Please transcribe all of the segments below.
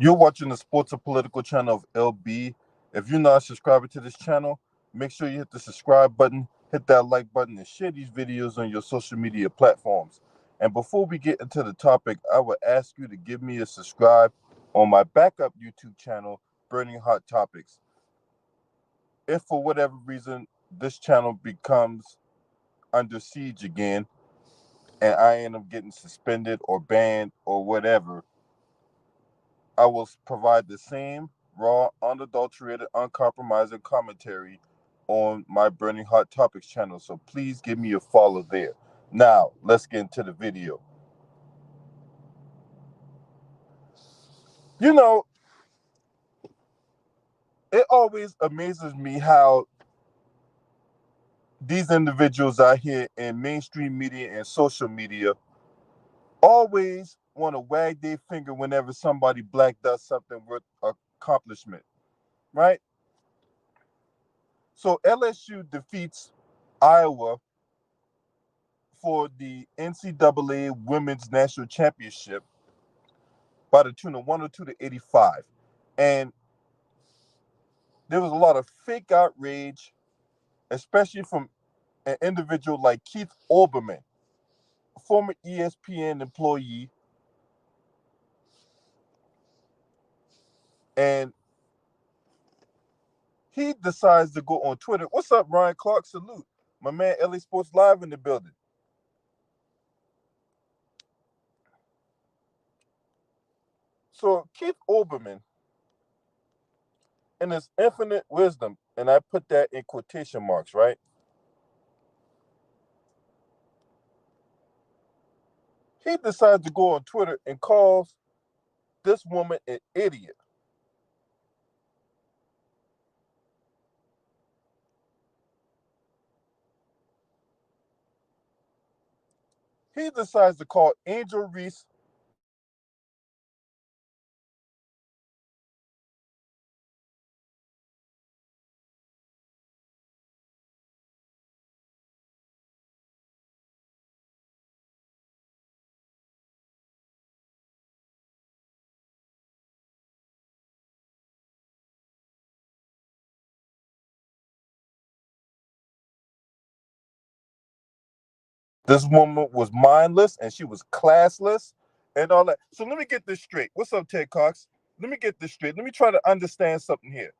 You're watching the Sports and Political channel of LB. If you're not a subscriber to this channel, make sure you hit the subscribe button, hit that like button, and share these videos on your social media platforms. And before we get into the topic, I would ask you to give me a subscribe on my backup YouTube channel, Burning Hot Topics. If for whatever reason this channel becomes under siege again and I end up getting suspended or banned or whatever, I will provide the same raw, unadulterated, uncompromising commentary on my Burning Hot Topics channel. So please give me a follow there. Now, let's get into the video. You know, it always amazes me how these individuals out here in mainstream media and social media always want to wag their finger whenever somebody black does something worth accomplishment, right? So LSU defeats Iowa for the NCAA Women's National Championship by the tune of 102 to 85. And there was a lot of fake outrage, especially from an individual like Keith Olbermann, a former ESPN employee. And he decides to go on Twitter. What's up, Ryan Clark? Salute. My man, LA Sports Live in the building. So Keith Olbermann, in his infinite wisdom, and I put that in quotation marks, right? He decides to go on Twitter and calls this woman an idiot. He decides to call Angel Reese this woman was mindless and she was classless and all that. So let me get this straight. What's up, Ted Cox? Let me get this straight. Let me try to understand something here.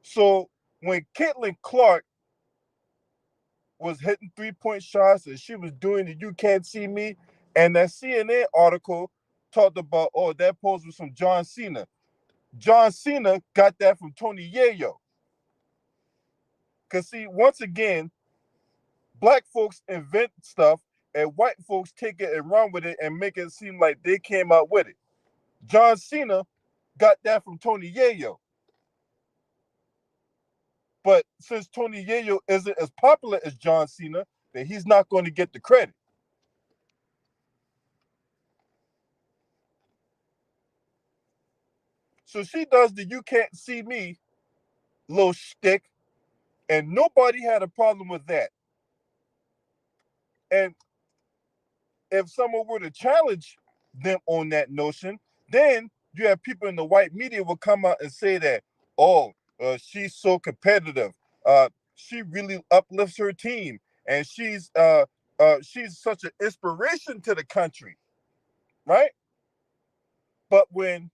So when Caitlin Clark was hitting 3-point shots and she was doing the "You Can't See Me," and that CNN article talked about, oh, that pose was from John Cena. John Cena got that from Tony Yayo. Because, see, once again, black folks invent stuff and white folks take it and run with it and make it seem like they came out with it. John Cena got that from Tony Yayo. But since Tony Yayo isn't as popular as John Cena, then he's not going to get the credit. So she does the "You Can't See Me" little shtick, and nobody had a problem with that. And if someone were to challenge them on that notion, then you have people in the white media will come out and say that, oh, she's so competitive. She really uplifts her team, and she's such an inspiration to the country, right? But when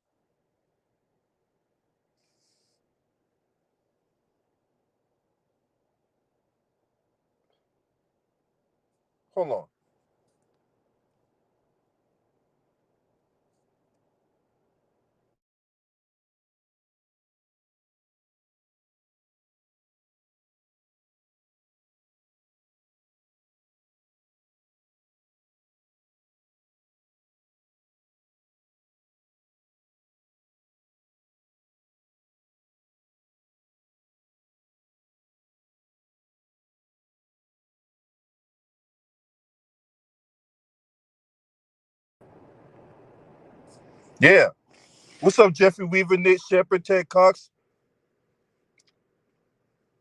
hold on, yeah. What's up, Jeffrey Weaver, Nate Shepard, Ted Cox,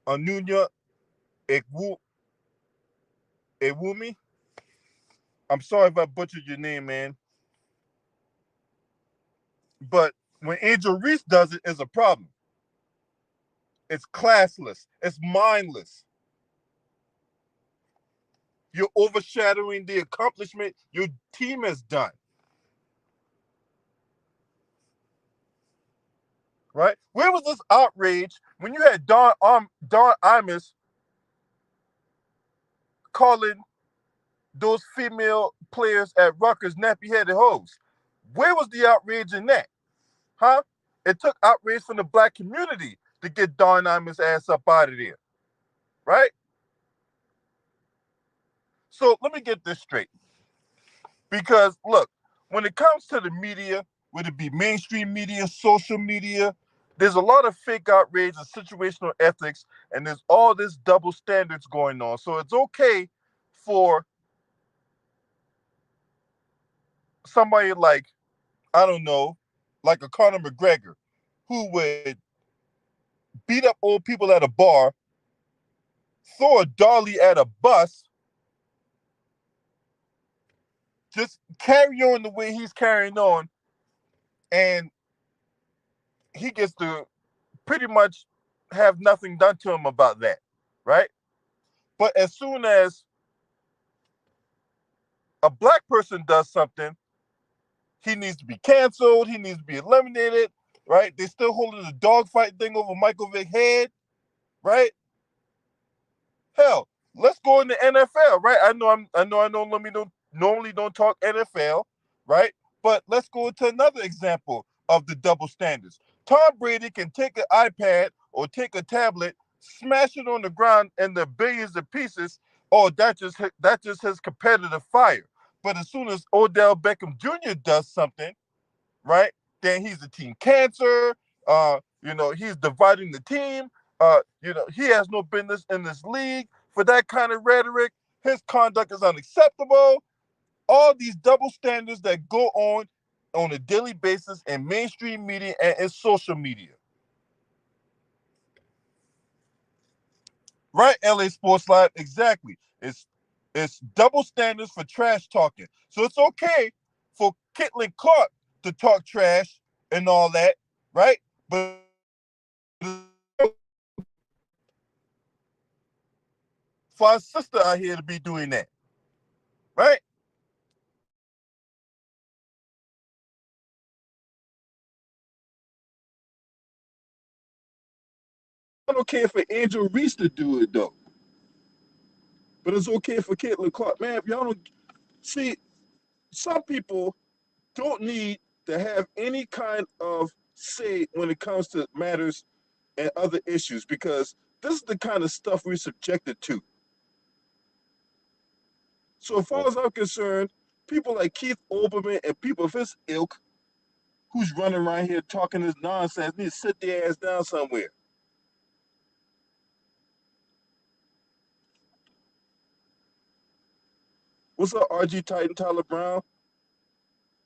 Anunya Ewumi? I'm sorry if I butchered your name, man. But when Angel Reese does it, is a problem. It's classless. It's mindless. You're overshadowing the accomplishment your team has done. Right? Where was this outrage when you had Don Imus calling those female players at Rutgers nappy-headed hoes? Where was the outrage in that? Huh? It took outrage from the black community to get Don Imus' ass up out of there. Right? So let me get this straight. Because look, when it comes to the media, whether it be mainstream media, social media, there's a lot of fake outrage and situational ethics, and there's all this double standards going on. So it's okay for somebody like, I don't know, like a Conor McGregor, who would beat up old people at a bar, throw a dolly at a bus, just carry on the way he's carrying on, and he gets to pretty much have nothing done to him about that, right? But as soon as a black person does something, he needs to be canceled, he needs to be eliminated, right? They still holding the dogfight thing over Michael Vick's head, right? Hell, let's go in the NFL, right? I know normally don't talk NFL, right? But let's go into another example of the double standards. Tom Brady can take an iPad or take a tablet, smash it on the ground and the billions of pieces. Oh, that's just his competitive fire. But as soon as Odell Beckham Jr. does something, right? Then he's the team cancer. He's dividing the team. He has no business in this league for that kind of rhetoric. His conduct is unacceptable. All these double standards that go on a daily basis in mainstream media and in social media. Right, LA Sports Live, exactly. It's double standards for trash talking. So it's okay for Caitlin Clark to talk trash and all that, right? But for our sister out here to be doing that, right? I don't care for Angel Reese to do it though, but it's okay for Caitlin Clark. Man, if y'all don't see, some people don't need to have any kind of say when it comes to matters and other issues because this is the kind of stuff we're subjected to. So as far as I'm concerned, people like Keith Olbermann and people of his ilk who's running around here talking this nonsense need to sit their ass down somewhere. What's up, RG Titan, Tyler Brown?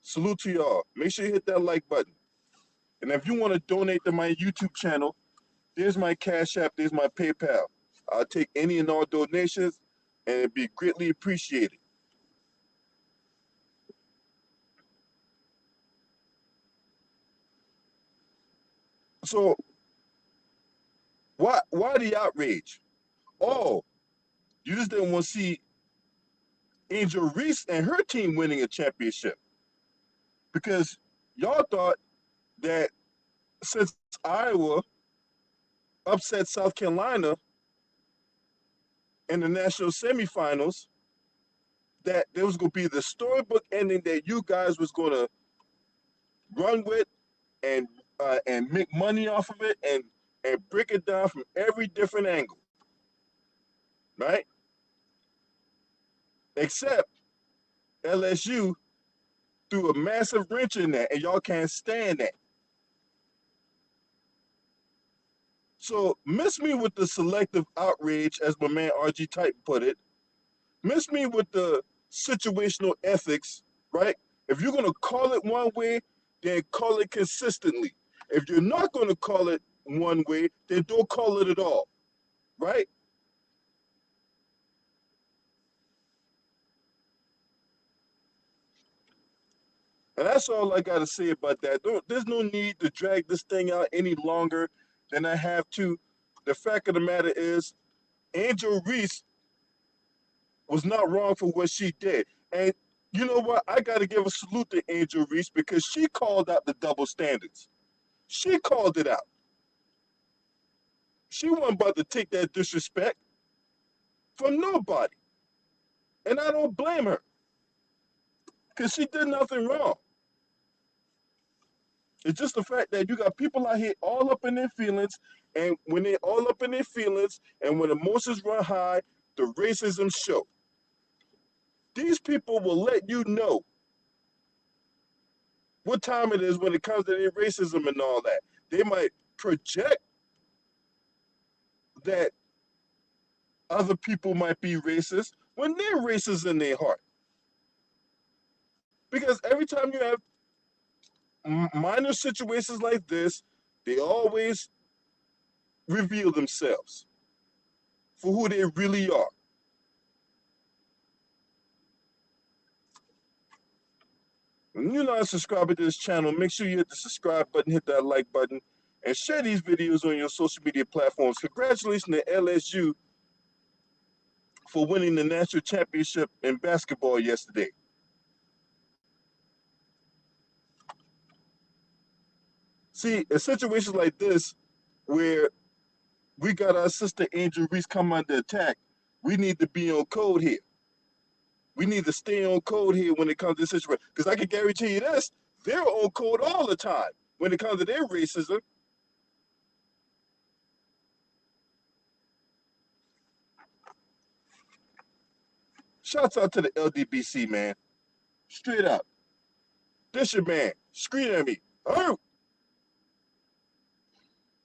Salute to y'all. Make sure you hit that like button. And if you want to donate to my YouTube channel, there's my Cash App, there's my PayPal. I'll take any and all donations, and it'd be greatly appreciated. So why the outrage? Oh, you just didn't want to see Angel Reese and her team winning a championship because y'all thought that since Iowa upset South Carolina in the national semifinals, that there was going to be the storybook ending that you guys was going to run with and and make money off of it and break it down from every different angle, right? Except LSU threw a massive wrench in that, and y'all can't stand that. So miss me with the selective outrage, as my man RG Titan put it. Miss me with the situational ethics, right? If you're gonna call it one way, then call it consistently. If you're not gonna call it one way, then don't call it at all, right? And that's all I got to say about that. There's no need to drag this thing out any longer than I have to. The fact of the matter is, Angel Reese was not wrong for what she did. And you know what? I got to give a salute to Angel Reese because she called out the double standards. She called it out. She wasn't about to take that disrespect from nobody. And I don't blame her because she did nothing wrong. It's just the fact that you got people out here all up in their feelings, and when they all up in their feelings, and when emotions run high, the racism show. These people will let you know what time it is when it comes to their racism and all that. They might project that other people might be racist when they're racist in their heart. Because every time you have minor situations like this, they always reveal themselves for who they really are. When you're not subscribing to this channel, make sure you hit the subscribe button, hit that like button, and share these videos on your social media platforms. Congratulations to LSU for winning the national championship in basketball yesterday. See, in situations like this, where we got our sister Angel Reese come under attack, we need to be on code here. We need to stay on code here when it comes to this situation. Because I can guarantee you this, they're on code all the time when it comes to their racism. Shouts out to the LDBC, man. Straight up. This your man. Scream at me. Oh!